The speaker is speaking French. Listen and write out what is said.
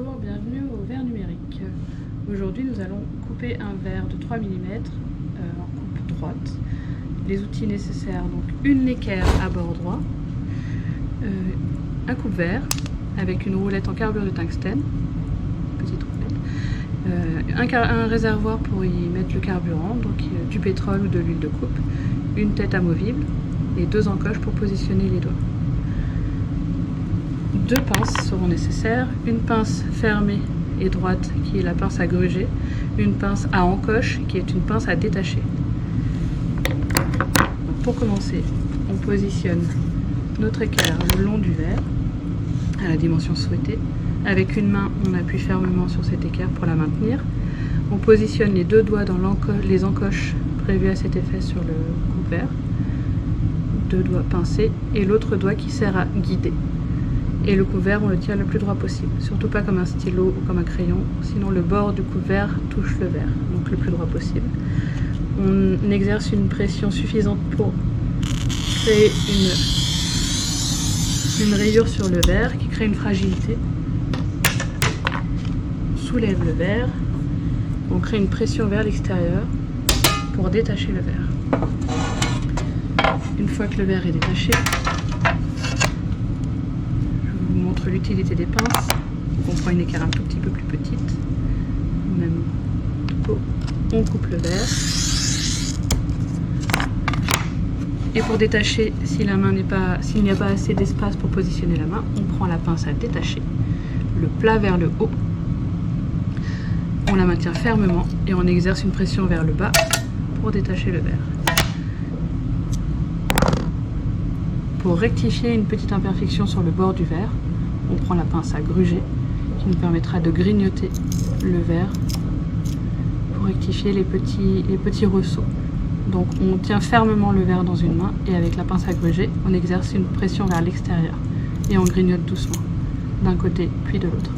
Bonjour, bienvenue au verre numérique. Aujourd'hui nous allons couper un verre de 3 mm en coupe droite. Les outils nécessaires, donc une équerre à bord droit, un coupe-verre avec une roulette en carbure de tungstène, petite roulette, un réservoir pour y mettre le carburant, donc du pétrole ou de l'huile de coupe, une tête amovible et 2 encoches pour positionner les doigts. 2 pinces seront nécessaires, une pince fermée et droite qui est la pince à gruger, une pince à encoche qui est une pince à détacher. Donc pour commencer, on positionne notre équerre le long du verre à la dimension souhaitée. Avec une main, on appuie fermement sur cette équerre pour la maintenir. On positionne les 2 doigts dans les encoches prévues à cet effet sur le coupe-verre. 2 doigts pincés et l'autre doigt qui sert à guider. Et le coupe-verre, on le tient le plus droit possible, surtout pas comme un stylo ou comme un crayon, sinon le bord du coupe-verre touche le verre, donc le plus droit possible. On exerce une pression suffisante pour créer une rayure sur le verre qui crée une fragilité. On soulève le verre, on crée une pression vers l'extérieur pour détacher le verre. Une fois que le verre est détaché, l'utilité des pinces. Donc on prend une équerre un tout petit peu plus petite, même on coupe le verre, et pour détacher, s'il n'y a pas assez d'espace pour positionner la main, on prend la pince à détacher, le plat vers le haut, on la maintient fermement et on exerce une pression vers le bas pour détacher le verre. Pour rectifier une petite imperfection sur le bord du verre, on prend la pince à gruger qui nous permettra de grignoter le verre pour rectifier les petits ressauts. Donc on tient fermement le verre dans une main et avec la pince à gruger, on exerce une pression vers l'extérieur et on grignote doucement d'un côté puis de l'autre.